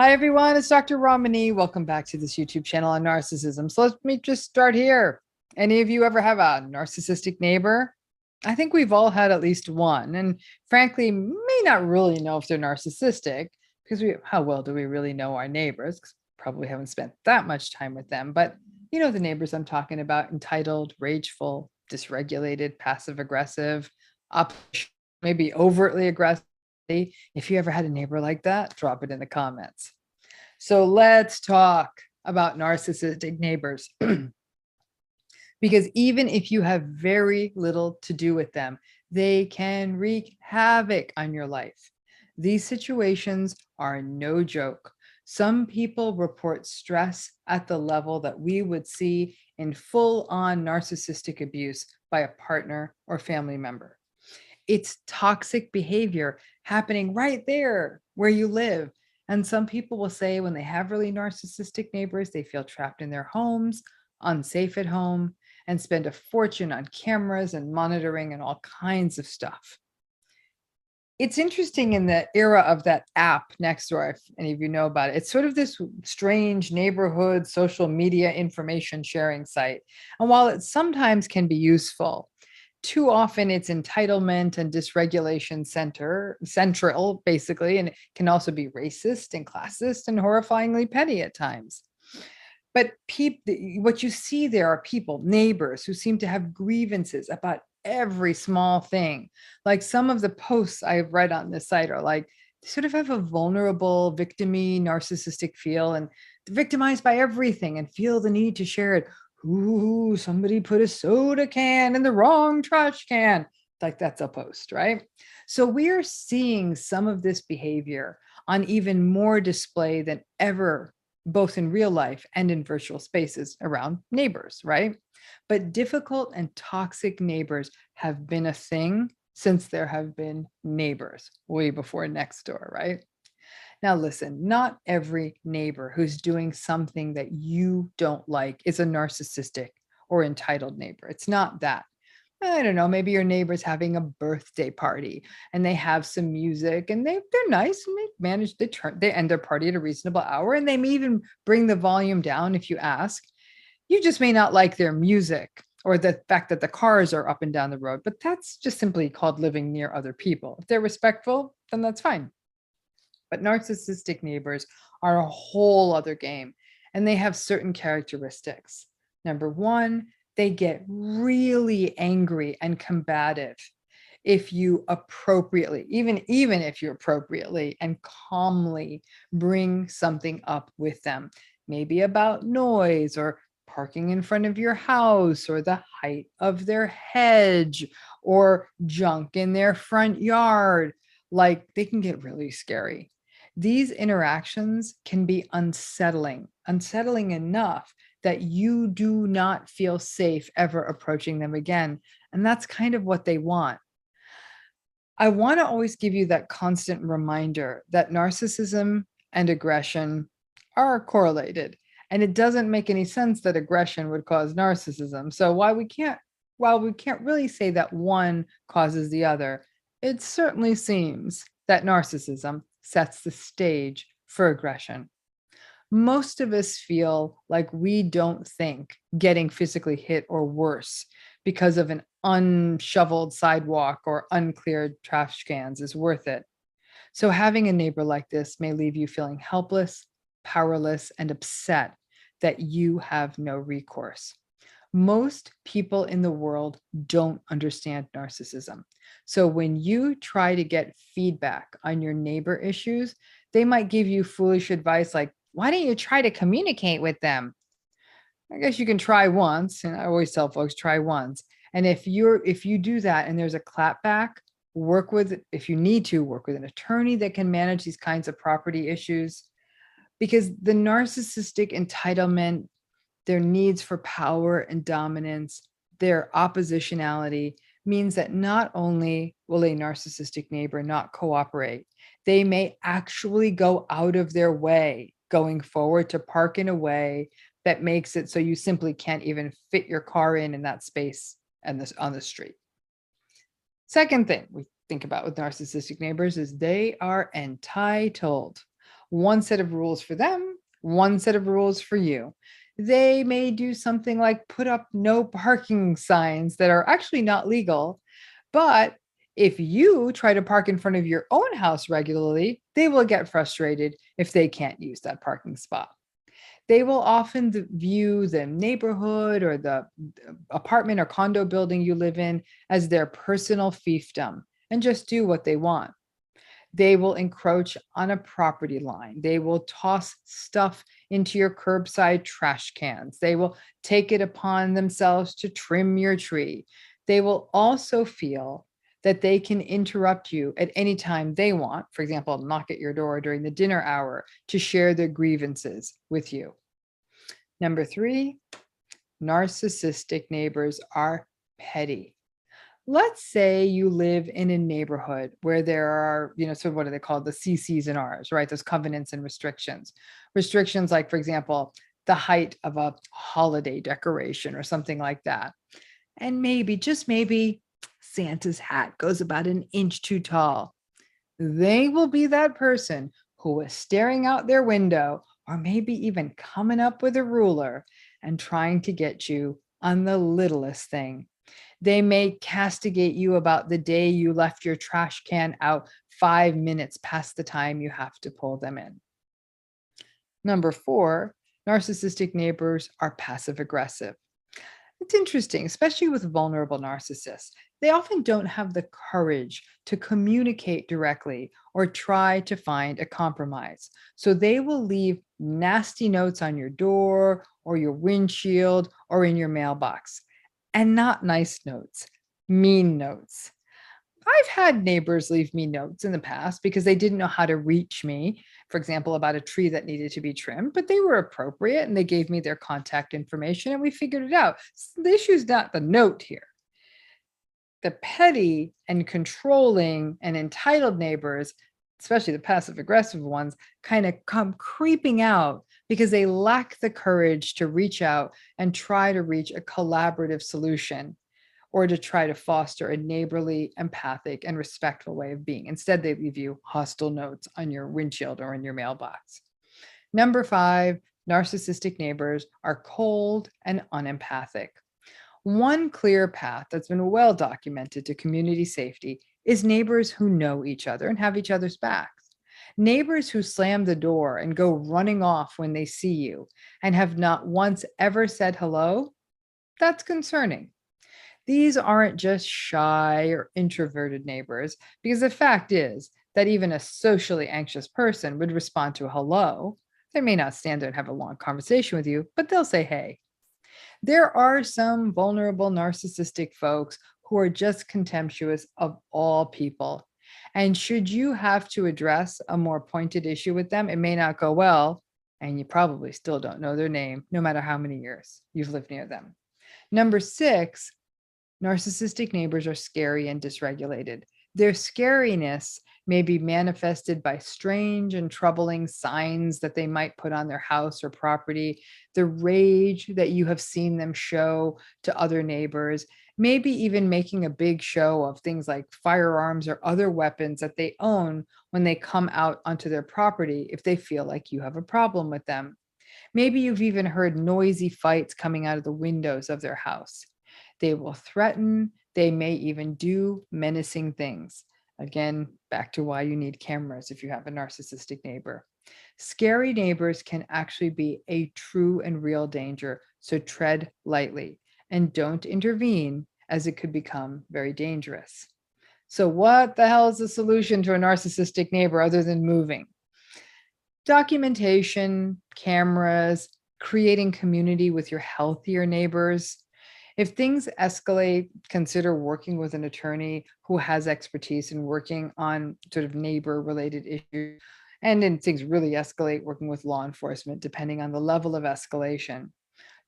Hi, everyone. It's Dr. Ramani. Welcome back to this YouTube channel on narcissism. So let me just start here. Any of you ever have a narcissistic neighbor? I think we've all had at least one, and frankly, may not really know if they're narcissistic because how well do we really know our neighbors? 'Cause probably haven't spent that much time with them, but you know the neighbors I'm talking about: entitled, rageful, dysregulated, passive aggressive, maybe overtly aggressive. If you ever had a neighbor like that, drop it in the comments. So let's talk about narcissistic neighbors. Because even if you have very little to do with them, they can wreak havoc on your life. These situations are no joke. Some people report stress at the level that we would see in full-on narcissistic abuse by a partner or family member. It's toxic behavior happening right there where you live. And some people will say when they have really narcissistic neighbors, they feel trapped in their homes, unsafe at home, and spend a fortune on cameras and monitoring and all kinds of stuff. It's interesting in the era of that app Nextdoor, if any of you know about it. It's sort of this strange neighborhood social media information sharing site. And while it sometimes can be useful, too often it's entitlement and dysregulation central, basically, and it can also be racist and classist and horrifyingly petty at times. But what you see there are people, neighbors, who seem to have grievances about every small thing. Like some of the posts I've read on this site are like, they sort of have a vulnerable, victimy, narcissistic feel and victimized by everything and feel the need to share it. Ooh, somebody put a soda can in the wrong trash can. Like that's a post, right? So we're seeing some of this behavior on even more display than ever, both in real life and in virtual spaces around neighbors, right? But difficult and toxic neighbors have been a thing since there have been neighbors way before Nextdoor, right? Now, listen, not every neighbor who's doing something that you don't like is a narcissistic or entitled neighbor. It's not that. I don't know, maybe your neighbor's having a birthday party and they have some music and they're nice and they manage they end their party at a reasonable hour and they may even bring the volume down if you ask. You just may not like their music or the fact that the cars are up and down the road, but that's just simply called living near other people. If they're respectful, then that's fine. But narcissistic neighbors are a whole other game, and they have certain characteristics. Number one, they get really angry and combative if you appropriately, even if you appropriately and calmly bring something up with them, maybe about noise or parking in front of your house or the height of their hedge or junk in their front yard. Like they can get really scary. These interactions can be unsettling enough that you do not feel safe ever approaching them again. And that's kind of what they want. I want to always give you that constant reminder that narcissism and aggression are correlated. And it doesn't make any sense that aggression would cause narcissism. So while we can't really say that one causes the other, it certainly seems that narcissism sets the stage for aggression. Most of us feel like we don't think getting physically hit or worse because of an unshoveled sidewalk or uncleared trash cans is worth it. So having a neighbor like this may leave you feeling helpless, powerless, and upset that you have no recourse. Most people in the world don't understand narcissism. So when you try to get feedback on your neighbor issues, they might give you foolish advice like, why don't you try to communicate with them? I guess you can try once, and I always tell folks try once. And if you do that and there's a clapback, if you need to work with an attorney that can manage these kinds of property issues, because the narcissistic entitlement, their needs for power and dominance, their oppositionality means that not only will a narcissistic neighbor not cooperate, they may actually go out of their way going forward to park in a way that makes it so you simply can't even fit your car in that space and this on the street. Second thing we think about with narcissistic neighbors is they are entitled. One set of rules for them, one set of rules for you. They may do something like put up no parking signs that are actually not legal, but if you try to park in front of your own house regularly, they will get frustrated if they can't use that parking spot. They will often view the neighborhood or the apartment or condo building you live in as their personal fiefdom and just do what they want. They will encroach on a property line. They will toss stuff into your curbside trash cans. They will take it upon themselves to trim your tree. They will also feel that they can interrupt you at any time they want, for example, knock at your door during the dinner hour to share their grievances with you. Number 3, narcissistic neighbors are petty. Let's say you live in a neighborhood where there are, so what are they called? The CCs and Rs, right? Those covenants and restrictions. Restrictions like, for example, the height of a holiday decoration or something like that. And maybe, just maybe, Santa's hat goes about an inch too tall. They will be that person who is staring out their window or maybe even coming up with a ruler and trying to get you on the littlest thing. They may castigate you about the day you left your trash can out 5 minutes past the time you have to pull them in. Number 4, narcissistic neighbors are passive aggressive. It's interesting, especially with vulnerable narcissists. They often don't have the courage to communicate directly or try to find a compromise. So they will leave nasty notes on your door or your windshield or in your mailbox. And not nice notes, mean notes. I've had neighbors leave me notes in the past because they didn't know how to reach me, for example, about a tree that needed to be trimmed, but they were appropriate and they gave me their contact information and we figured it out. The issue is not the note here. The petty and controlling and entitled neighbors, especially the passive aggressive ones, kind of come creeping out because they lack the courage to reach out and try to reach a collaborative solution or to try to foster a neighborly, empathic, and respectful way of being. Instead, they leave you hostile notes on your windshield or in your mailbox. Number 5, narcissistic neighbors are cold and unempathic. One clear path that's been well documented to community safety is neighbors who know each other and have each other's backs. Neighbors who slam the door and go running off when they see you and have not once ever said hello, that's concerning. These aren't just shy or introverted neighbors, because the fact is that even a socially anxious person would respond to a hello. They may not stand there and have a long conversation with you, but they'll say hey. There are some vulnerable narcissistic folks who are just contemptuous of all people. And should you have to address a more pointed issue with them, it may not go well, and you probably still don't know their name, no matter how many years you've lived near them. Number 6, narcissistic neighbors are scary and dysregulated. Their scariness may be manifested by strange and troubling signs that they might put on their house or property, the rage that you have seen them show to other neighbors, maybe even making a big show of things like firearms or other weapons that they own when they come out onto their property if they feel like you have a problem with them. Maybe you've even heard noisy fights coming out of the windows of their house. They will threaten, they may even do menacing things. Again, back to why you need cameras if you have a narcissistic neighbor. Scary neighbors can actually be a true and real danger, so tread lightly and don't intervene as it could become very dangerous. So what the hell is the solution to a narcissistic neighbor other than moving? Documentation, cameras, creating community with your healthier neighbors. If things escalate, consider working with an attorney who has expertise in working on sort of neighbor related issues. And then things really escalate, working with law enforcement, depending on the level of escalation.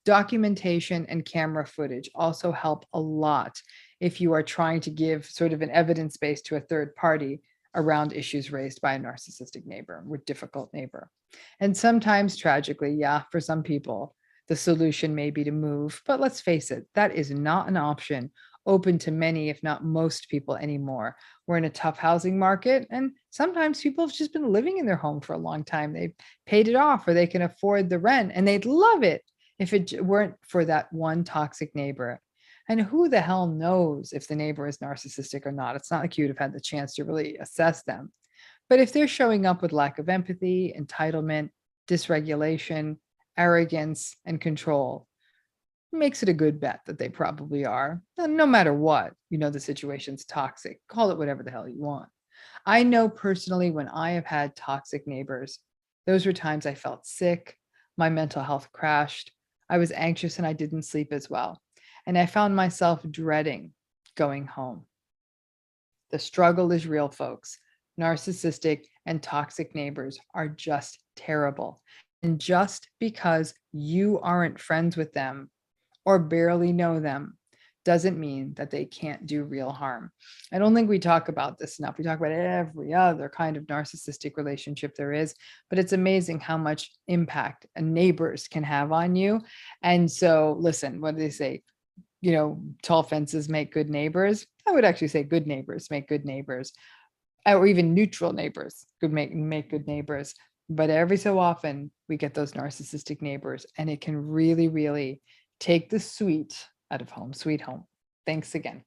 Documentation and camera footage also help a lot if you are trying to give sort of an evidence base to a third party around issues raised by a narcissistic neighbor or difficult neighbor. And sometimes tragically, yeah, for some people, the solution may be to move, but let's face it, that is not an option open to many, if not most people anymore. We're in a tough housing market, and sometimes people have just been living in their home for a long time. They've paid it off or they can afford the rent, and they'd love it if it weren't for that one toxic neighbor. And who the hell knows if the neighbor is narcissistic or not? It's not like you'd have had the chance to really assess them. But if they're showing up with lack of empathy, entitlement, dysregulation, arrogance, and control, makes it a good bet that they probably are. No matter what, the situation's toxic. Call it whatever the hell you want. I know personally when I have had toxic neighbors, those were times I felt sick, my mental health crashed, I was anxious and I didn't sleep as well. And I found myself dreading going home. The struggle is real, folks. Narcissistic and toxic neighbors are just terrible. And just because you aren't friends with them or barely know them doesn't mean that they can't do real harm. I don't think we talk about this enough. We talk about every other kind of narcissistic relationship there is, but it's amazing how much impact neighbors can have on you. And so, listen, what do they say? Tall fences make good neighbors. I would actually say good neighbors make good neighbors, or even neutral neighbors could make good neighbors. But every so often we get those narcissistic neighbors, and it can really, really take the sweet out of home, sweet home. Thanks again.